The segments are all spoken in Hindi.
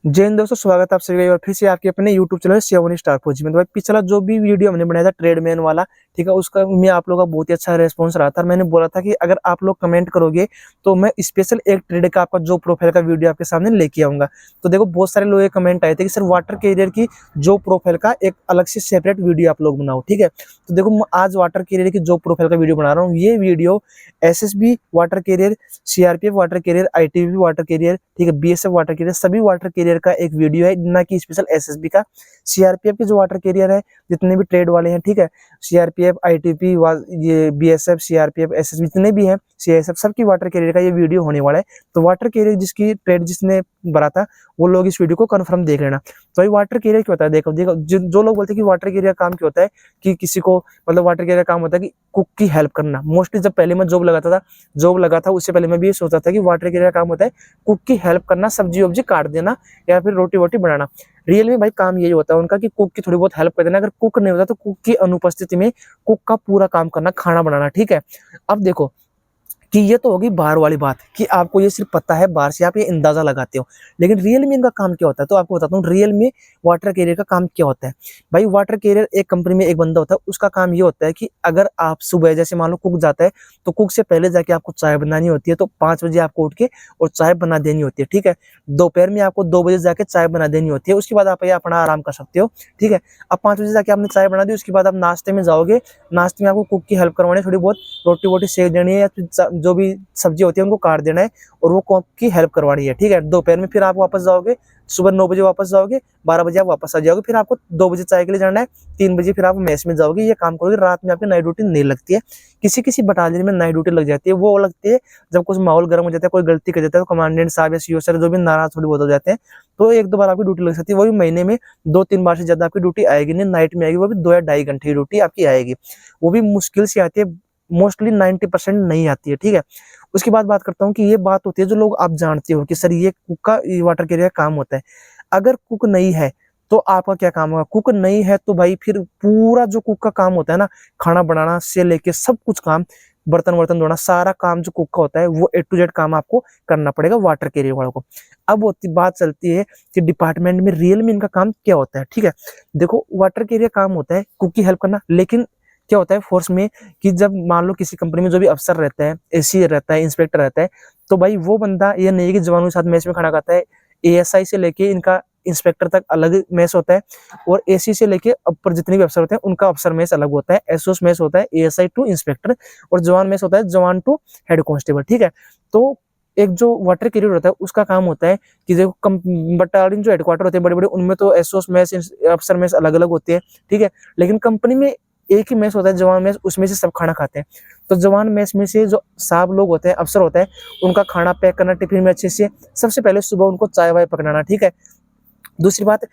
जय हिंद दोस्तों, स्वागत है आप सभी का एक बार फिर से आपके अपने YouTube चैनल सेवन स्टार फौजी में। तो भाई पिछला जो भी वीडियो हमने बनाया था ट्रेडमैन वाला, ठीक है, उसका में आप लोगों का बहुत ही अच्छा रेस्पॉन्स रहा था। मैंने बोला था कि अगर आप लोग कमेंट करोगे तो मैं स्पेशल एक ट्रेड का आपका जो प्रोफाइल का वीडियो आपके सामने लेके आऊंगा। तो देखो बहुत सारे लोग कमेंट आए थे कि सर वाटर कैरियर की जो प्रोफाइल का एक अलग से सेपरेट वीडियो आप लोग बनाओ, ठीक है। तो देखो मैं आज वाटर कैरियर की जो प्रोफाइल का वीडियो बना रहा हूँ, ये video SSB water career, CRPF water career, ITBP water career, ठीक है, बीएसएफ वाटर कैरियर, सभी वाटर कैरियर का एक वीडियो है, ना कि स्पेशल एसएसबी का। सीआरपीएफ के जो वाटर कैरियर है, जितने भी ट्रेड वाले हैं, ठीक है, सीआरपीएफ, आईटीबी, ये बीएसएफ, सीआरपीएफ, एसएसबी जितने भी हैं, सीआईएसएफ, सबकी वाटर कैरियर का ये वीडियो होने वाला है। तो वाटर कैरियर जिसकी ट्रेड जिसने भरा था वो लोग इस वीडियो को कंफर्म देख लेना। तो भाई वाटर कैरियर क्या होता है, देखो देखो जो लोग बोलते हैं कि वाटर कैरियर का काम क्या होता है, कि किसी को मतलब वाटर कैरियर का काम होता है कि कुक की हेल्प करना। मोस्टली जब पहले मैं जॉब लगा था उससे पहले मैं भी ये सोचता था कि वाटर कैरियर का काम होता है कुक की हेल्प करना, सब्जी वब्जी काट देना या फिर रोटी वोटी बनाना। रियल में भाई काम यही होता है उनका कि कुक की थोड़ी बहुत हेल्प कर देना। अगर कुक नहीं होता तो कुक की अनुपस्थिति में कुक का पूरा काम करना, खाना बनाना, ठीक है। अब देखो कि ये तो होगी बाहर वाली बात कि आपको ये सिर्फ पता है, बाहर से आप ये अंदाजा लगाते हो, लेकिन रियल में इनका काम क्या होता है तो आपको बताता हूँ रियल में वाटर कैरियर का काम क्या होता है। भाई वाटर कैरियर एक कंपनी में एक बंदा होता है, उसका काम ये होता है कि अगर आप सुबह जैसे मान लो कुक जाता है तो कुक से पहले जाके आपको चाय बनानी होती है, तो 5 बजे आपको उठ के और चाय बना देनी होती है, ठीक है। दोपहर में आपको 2 बजे जाके चाय बना देनी होती है, उसके बाद आप ये अपना आराम कर सकते हो, ठीक है। अब 5 बजे जाके आपने चाय बना दी, उसके बाद आप नाश्ते में जाओगे, नाश्ते में आपको कुक की हेल्प करवानी है, थोड़ी बहुत रोटी वोटी सेक देनी है या जो भी सब्जी होती है उनको काट देना है और वो कुक की हेल्प करवानी है, ठीक है। दोपहर में फिर आप वापस जाओगे, सुबह 9 बजे वापस जाओगे, 12 बजे आप वापस आ जाओगे, फिर आपको 2 बजे चाय के लिए जाना है, 3 बजे फिर आप मेस में जाओगे, ये काम करोगे। रात में आपकी नाइट ड्यूटी नहीं लगती है। किसी किसी बटालियन में नाइट ड्यूटी लग जाती है, वो लगती है जब कुछ माहौल गर्म हो जाता है, कोई गलती कर जाता है तो कमांडेंट साहब या सीओ सर जो भी नाराज थोड़ी बहुत हो जाते हैं, तो 1-2 बार आपकी ड्यूटी लग सकती है। वो भी महीने में 2-3 बार से ज्यादा आपकी ड्यूटी आएगी नहीं, नाइट में आएगी, वो भी 2 या 2.5 घंटे की ड्यूटी आपकी आएगी, वो भी मुश्किल से आती है, मोस्टली 90% नहीं आती है, ठीक है। उसके बाद बात करता हूँ कि ये बात होती है जो लोग आप जानते हो कि सर ये कुक का वाटर कैरियर काम होता है। अगर कुक नहीं है तो आपका क्या काम होगा? कुक नहीं है तो भाई फिर पूरा जो कुक का काम होता है ना, खाना बनाना से लेके सब कुछ काम, बर्तन वर्तन धोना, सारा काम जो कुक का होता है वो A to Z काम आपको करना पड़ेगा वाटर कैरियर वालों को। अब बात चलती है कि डिपार्टमेंट में रियल में इनका काम क्या होता है, ठीक है। देखो वाटर कैरियर काम होता है कुक की हेल्प करना, लेकिन क्या होता है फोर्स में कि जब मान लो किसी कंपनी में जो भी अफसर रहता है, एसी रहता है, इंस्पेक्टर रहता है, तो भाई वो बंदा ये नहीं है कि जवानों के साथ मेस में खाना खाता है। एएसआई से लेके इनका इंस्पेक्टर तक अलग मेस होता है, और एसी से लेके ऊपर जितने भी अफसर होते हैं उनका अफसर मेस अलग होता है। एसओस मेस होता है एएसआई टू इंस्पेक्टर, और जवान मेस होता है जवान टू हेड कांस्टेबल, ठीक है। तो एक जो वाटर कैरियर होता है उसका काम होता है कि जो बटालियन जो हेडक्वार्टर होते हैं बड़े बड़े, उनमें तो एसओस मेस, अफसर मेस अलग अलग होते हैं, ठीक है। लेकिन कंपनी में एक ही मेस होता है जवान मेस, उसमें से सब खाना खाते हैं। तो जवान मेस में से जो साहब लोग होते हैं, अफसर होता है, उनका खाना पैक करना टिफिन में अच्छे से, सबसे पहले सुबह उनको चाय वाय पकड़ाना, ठीक है। दूसरी बात,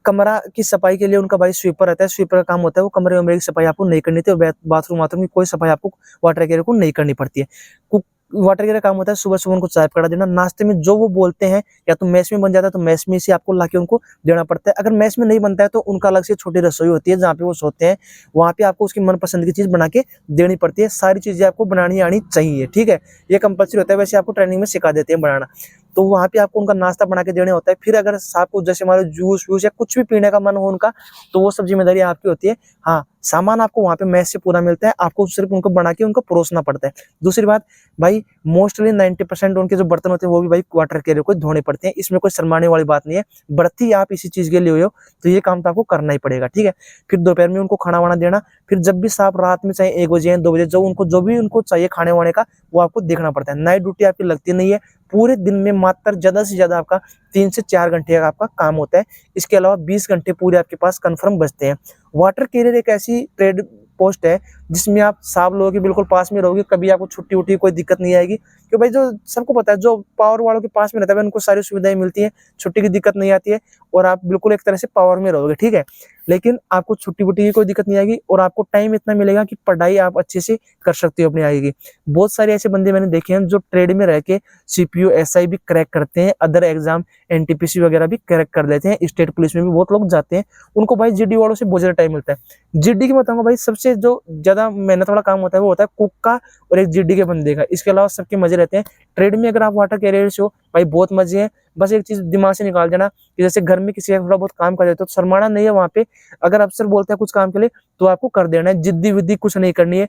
कमरा की सफाई के लिए उनका भाई स्वीपर रहता है, स्वीपर का काम होता है वो कमरे वमरे की सफाई आपको नहीं करनी थी, और बाथरूम वाथरूम की कोई सफाई आपको वाटर कैरियर को नहीं करनी पड़ती है। कुक वाटर कैरियर का काम होता है सुबह सुबह उनको चाय पकड़ा देना, नाश्ते में जो वो बोलते हैं, या तो मेस में बन जाता है तो मेस में से आपको लाके उनको देना पड़ता है। अगर मेस में नहीं बनता है तो उनका अलग से छोटी रसोई होती है जहाँ पे वो सोते हैं, वहाँ पे आपको उसकी मनपसंद की चीज बना के देनी पड़ती है। सारी चीजें आपको बनानी आनी चाहिए, ठीक है, ये कंपल्सरी होता है, वैसे आपको ट्रेनिंग में सिखा देते हैं बनाना। तो वहाँ पे आपको उनका नाश्ता बना के देना होता है। फिर अगर आपको जैसे मान लो जूस वूस या कुछ भी पीने का मन हो उनका, तो वो सब जिम्मेदारी आपकी होती है। हाँ, सामान आपको वहाँ पे मेस से पूरा मिलता है, आपको सिर्फ उनको बना के उनको परोसना पड़ता है। दूसरी बात भाई, मोस्टली 90% उनके जो बर्तन होते हैं वो भी भाई वाटर कैरियर को धोने पड़ते हैं, इसमें कोई शर्माने वाली बात नहीं है। भर्ती आप इसी चीज के लिए हुए हो तो ये काम तो आपको करना ही पड़ेगा, ठीक है। फिर दोपहर में उनको खाना वाना देना, फिर जब भी साहब रात में चाहे 1 बजे 2 बजे जो भी उनको चाहिए खाने वाने का, वो आपको देखना पड़ता है। नाइट ड्यूटी आपकी लगती नहीं है, पूरे दिन में मात्र ज्यादा से ज्यादा आपका 3 से 4 घंटे का आपका काम होता है। इसके अलावा 20 घंटे पूरे आपके पास कंफर्म बचते हैं। वाटर कैरियर एक ऐसी ट्रेड पोस्ट है जिसमें आप साहब लोगों के बिल्कुल पास में रहोगे, कभी आपको छुट्टी उट्टी कोई दिक्कत नहीं आएगी, क्योंकि भाई जो सबको पता है जो पावर वालों के पास में रहता है उनको सारी सुविधाएं मिलती है, छुट्टी की दिक्कत नहीं आती है, और आप बिल्कुल एक तरह से पावर में रहोगे, ठीक है। लेकिन आपको छुट्टी वुट्टी की कोई दिक्कत नहीं आएगी, और आपको टाइम इतना मिलेगा कि पढ़ाई आप अच्छे से कर सकते हो अपनी आगे की। बहुत सारे ऐसे बंदे मैंने देखे हैं जो ट्रेड में रह के सीपीयू एसआई भी क्रैक करते हैं, अदर एग्जाम एनटीपीसी वगैरह भी क्रैक कर लेते हैं, स्टेट पुलिस में भी बहुत लोग जाते हैं। उनको भाई जीडी वालों से बहुत ज्यादा टाइम मिलता है। जीडी की बताऊंगा भाई, सबसे जो ज्यादा मेहनत वाला काम होता है वो होता है कुक का और एक जीडी के बंदे का। इसके अलावा सबके मजे रहते हैं। ट्रेड में अगर आप वाटर कैरियर से हो भाई बहुत मजे हैं। बस एक चीज दिमाग से निकाल देना कि जैसे घर में किसी का थोड़ा बहुत काम कर देते हो तो शर्माना नहीं है वहाँ पे। अगर अफसर बोलता है कुछ काम के लिए तो आपको कर देना है, जिद्दी विद्दी कुछ नहीं करनी है।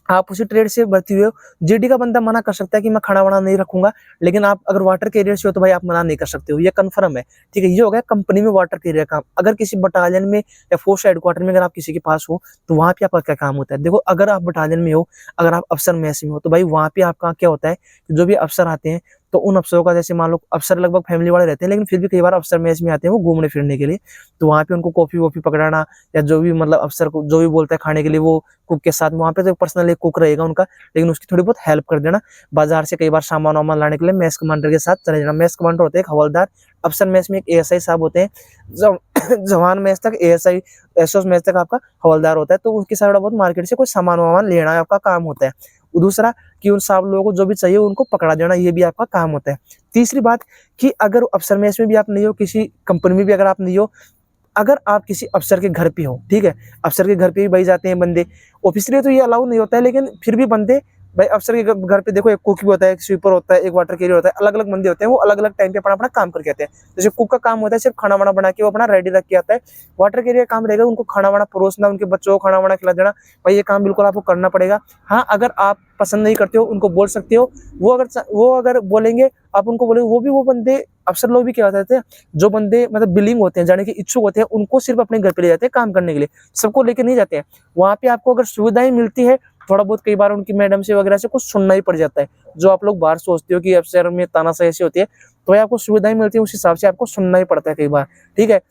आप उसी ट्रेड से भर्ती हुए हो। जीडी का बंदा मना कर सकता है कि मैं खाना वाना नहीं रखूंगा, लेकिन आप अगर वाटर कैरियर से हो तो भाई आप मना नहीं कर सकते हो, ये कंफर्म है। ठीक है, ये हो गया कंपनी में वाटर कैरियर काम। अगर किसी बटालियन में या फोर्स हेडक्वार्टर में अगर आप किसी के पास हो तो वहां पे आपका क्या काम होता है। देखो अगर आप बटालियन में हो, अगर आप अफसर मैस में हो तो भाई वहां पे आपका क्या होता है कि जो भी अफसर आते हैं तो उन अफसरों का, जैसे मान लो अफसर लगभग फैमिली वाले रहते हैं लेकिन फिर भी कई बार अफसर मैच में आते हैं वो घूमने फिरने के लिए, तो वहां पे उनको कॉफी वॉफी पकड़ाना या जो भी मतलब अफसर को जो भी बोलता है खाने के लिए वो कुक के साथ, वहां पे तो पर्सनल एक कुक रहेगा उनका, लेकिन उसकी थोड़ी बहुत हेल्प कर देना। बाजार से कई बार सामान वामान लाने के लिए मैस कमांडर के साथ चले जाना। मैस कमांडर होते हैं एक हवलदार, अफसर मैस में एक एएसआई साहब होते हैं, जवान मैस तक एएसआई, एसओ मैस तक आपका हवलदार होता है, तो उसके साथ बहुत मार्केट से कोई सामान वामान लेना आपका काम होता है। दूसरा कि उन सब लोगों को जो भी चाहिए उनको पकड़ा देना, ये भी आपका काम होता है। तीसरी बात कि अगर अफसर मैस में भी आप नहीं हो, किसी कंपनी में भी अगर आप नहीं हो, अगर आप किसी अफसर के घर पे हो, ठीक है, अफसर के घर पे भी भाई जाते हैं बंदे, ऑफिशियली तो ये अलाउ नहीं होता है लेकिन फिर भी बंदे भाई अफसर के घर पे देखो, एक कुक भी होता है, एक स्वीपर होता है, एक वाटर कैरियर होता है, अलग अलग बंदे होते हैं, वो अलग अलग टाइम पे अपना अपना काम करके आते हैं। जैसे कुक का काम होता है सिर्फ खाना वाना बना के वो अपना रेडी रख के आता है, वाटर कैरियर काम रहेगा उनको खाना वाना परोसना, उनके बच्चों को खाना वाना खिला देना। भाई ये काम बिल्कुल आपको करना पड़ेगा। हाँ अगर आप पसंद नहीं करते हो उनको बोल सकते हो, वो अगर बोलेंगे आप उनको बोलेंगे, वो बंदे अफसर लोग भी क्या होते हैं, जो बंदे मतलब बिलिंग होते हैं, जाने के इच्छुक होते हैं, उनको सिर्फ अपने घर पे ले जाते हैं काम करने के लिए, सबको लेके नहीं जाते हैं। वहां पे आपको अगर सुविधाएं मिलती है, थोड़ा बहुत कई बार उनकी मैडम से वगैरह से कुछ सुनना ही पड़ जाता है। जो आप लोग बाहर सोचते हो कि अफसर में तानाशाही ऐसी होती है, तो आपको सुविधाएं मिलती है उस हिसाब से आपको सुनना ही पड़ता है कई बार। ठीक है,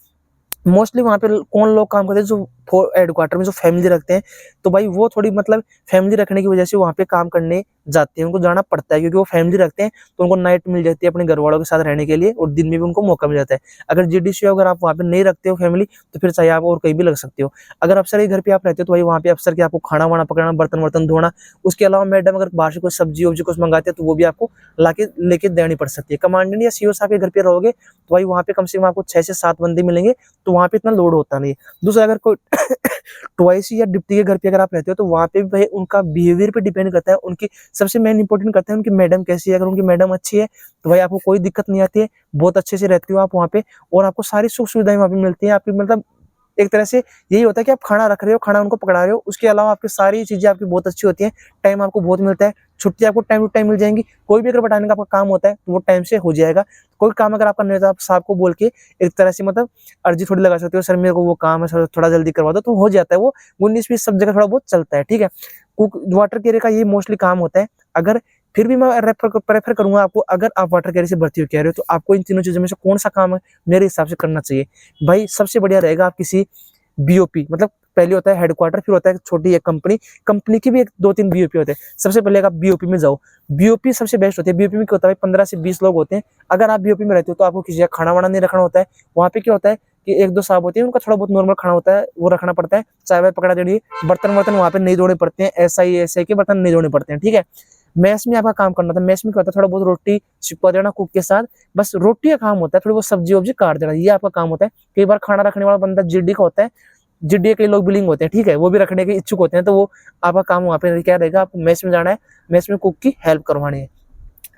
मोस्टली वहां पे कौन लोग काम करते हैं, जो हेडक्वार्टर में जो फैमिली रखते हैं, तो भाई वो थोड़ी मतलब फैमिली रखने की वजह से वहां पे काम करने जाते हैं, उनको जाना पड़ता है क्योंकि वो फैमिली रखते हैं, तो उनको नाइट मिल जाती है अपने घर वालों के साथ रहने के लिए और दिन में भी उनको मौका मिल जाता है। अगर जीडीसी अगर आप वहाँ पे नहीं रखते हो फैमिली, तो फिर चाहे आप और कहीं भी लग सकते हो। अगर अफसर के घर पे आप रहते हो तो भाई वहाँ पे अफसर के आपको खाना वाना पकड़ना, बर्तन वर्तन धोना, उसके अलावा मैडम अगर बाहर से कोई सब्जी वब्जी कुछ मंगाते हैं तो वो भी आपको लाके लेके देनी पड़ सकती है। कमांडेंट या सीओ साहब के घर पे रहोगे तो भाई वहाँ पे कम से कम आपको 6 से 7 बंदे मिलेंगे, तो वहाँ पे इतना लोड होता नहीं है। दूसरा अगर कोई ट्वाइसी या डिप्टी के घर पे अगर आप रहते हो तो वहाँ पे भी भाई उनका बिहेवियर पे डिपेंड करता है, उनकी सबसे मेन इंपॉर्टेंट करता है उनकी मैडम कैसी है। अगर उनकी मैडम अच्छी है तो भाई आपको कोई दिक्कत नहीं आती है, बहुत अच्छे से रहते हो आप वहाँ पे, और आपको सारी सुख सुविधाएं वहाँ पे मिलती है। आपकी मतलब एक तरह से यही होता है कि आप खाना रख रहे हो, खाना उनको पकड़ा रहे हो, उसके अलावा आपकी सारी चीजें आपकी बहुत अच्छी होती हैं, टाइम आपको बहुत मिलता है, छुट्टी आपको टाइम टू टाइम मिल जाएंगी। कोई भी अगर बताने का आपका काम होता है तो वो टाइम से हो जाएगा। कोई काम अगर आपका नहीं होता, आप साहब को बोल के एक तरह से मतलब अर्जी थोड़ी लगा सकते हो, सर मेरे को वो काम है सर थोड़ा जल्दी करवा दो, तो हो जाता है वो। 19-20 सब जगह थोड़ा बहुत चलता है। ठीक है, कुक वाटर कैरियर का ये मोस्टली काम होता है। अगर फिर भी मैं प्रेफर करूंगा आपको, अगर आप वाटर कैरियर से भर्ती हो कह रहे हो तो आपको इन तीनों चीजों में से कौन सा काम है मेरे हिसाब से करना चाहिए। भाई सबसे बढ़िया रहेगा आप किसी बीओपी, मतलब पहले होता है हेडक्वार्टर, फिर होता है छोटी एक कंपनी की भी एक 2-3 बीओपी होते हैं। सबसे पहले आप बीओपी में जाओ, बीओपी सबसे बेस्ट होती है। बीओपी में क्या होता है, 15 से 20 लोग होते हैं। अगर आप बीओपी में रहते हो तो आपको किसी का खाना वाना नहीं रखना होता है। वहाँ पे क्या होता है कि 1-2 साहब होते हैं, उनका थोड़ा बहुत नॉर्मल खाना होता है वो रखना पड़ता है, चाय वाय पकड़ा देनी, बर्तन वर्तन वहाँ पे नहीं धोने पड़ते हैं, ऐसा के बर्तन नहीं धोने पड़ते हैं। ठीक है, मैस में आपका काम करना था, मैस में क्या होता है थोड़ा बहुत रोटी छिपा देना कुक के साथ, बस रोटी का काम होता है, फिर वो सब्जी वब्जी काट देना, ये आपका काम होता है। कई बार खाना रखने वाला बंदा जीडी का होता है, जिड्डी कई लोग बिलिंग होते हैं, ठीक है, वो भी रखने के इच्छुक होते हैं, तो वो आपका काम वहाँ पे क्या रहेगा, आपको मैच में जाना है, मैच में कुक की हेल्प करवानी है।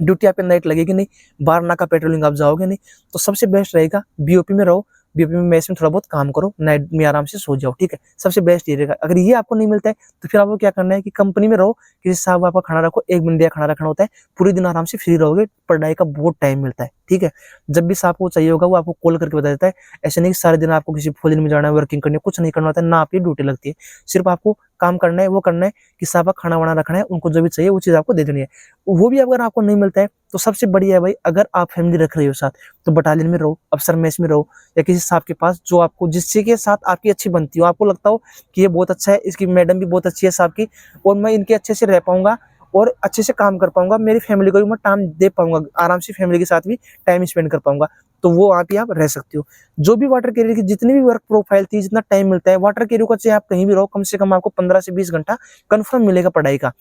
ड्यूटी आपके नाइट लगेगी नहीं, बाहर नाका पेट्रोलिंग आप जाओगे नहीं, तो सबसे बेस्ट रहेगा बीओपी में रहो, बीओपी में मैच में थोड़ा बहुत काम करो, नाइट में आराम से सो जाओ। ठीक है, सबसे बेस्ट ये रहेगा। अगर ये आपको नहीं मिलता है तो फिर आपको क्या करना है कि कंपनी में रहो, किसी साहब आपका खाना रखो, 1 घंटे खाना रखना होता है, पूरे दिन आराम से फ्री रहोगे, पढ़ाई का बहुत टाइम मिलता है। ठीक है, जब भी साहब को चाहिए होगा वो आपको कॉल करके बता देता है। ऐसे नहीं कि सारे दिन आपको किसी फॉलिन में जाना है, वर्किंग करनी है, कुछ नहीं करना होता है, ना आपकी ड्यूटी लगती है, सिर्फ आपको काम करना है, वो करना है कि साहब का खाना वाना रखना है, उनको जो भी चाहिए वो चीज़ आपको दे देनी है। वो भी अगर आपको नहीं मिलता है तो सबसे बढ़िया है भाई, अगर आप फैमिली रख रहे हो साथ तो बटालियन में रहो, अफसर मेस में रहो, या किसी साहब के पास जो आपको जिससे के साथ आपकी अच्छी बनती हो, आपको लगता हो कि ये बहुत अच्छा है, इसकी मैडम भी बहुत अच्छी है साहब की, और मैं इनके अच्छे से रह पाऊंगा और अच्छे से काम कर पाऊंगा, मेरी फैमिली को भी मैं टाइम दे पाऊंगा, आराम से फैमिली के साथ भी टाइम स्पेंड कर पाऊंगा, तो वो वहाँ पे आप रह सकते हो। जो भी वाटर कैरियर की जितनी भी वर्क प्रोफाइल थी, जितना टाइम मिलता है वाटर कैरियर को, चाहे आप कहीं भी रहो, कम से कम आपको 15 से 20 घंटा कंफर्म मिलेगा पढ़ाई का।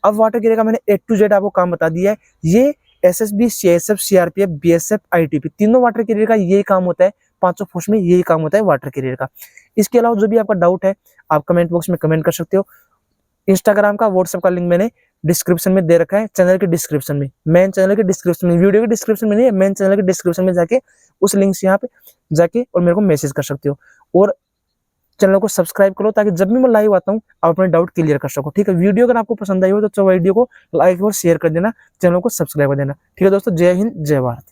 अब वाटर कैरियर का मैंने A to Z आपको काम बता दिया है। ये SSB, CSF, CRPF, BSF, ITP, तीनों वाटर कैरियर का यही काम होता है, 5 पोस्ट में यही काम होता है वाटर कैरियर का। इसके अलावा जो भी आपका डाउट है आप कमेंट बॉक्स में कमेंट कर सकते हो। इंस्टाग्राम का, व्हाट्सएप का लिंक मैंने डिस्क्रिप्शन में दे रखा है, चैनल के डिस्क्रिप्शन में, मेन चैनल के डिस्क्रिप्शन में, वीडियो के डिस्क्रिप्शन में नहीं है, मेन चैनल के डिस्क्रिप्शन में जाके उस लिंक से यहाँ पे जाके और मेरे को मैसेज कर सकते हो। और चैनल को सब्सक्राइब करो ताकि जब भी मैं लाइव आता हूँ आप अपने डाउट क्लियर कर सको। ठीक है, वीडियो अगर आपको पसंद आई हो तो वीडियो को लाइक और शेयर कर देना, चैनल को सब्सक्राइब कर देना। ठीक है दोस्तों, जय हिंद जय भारत।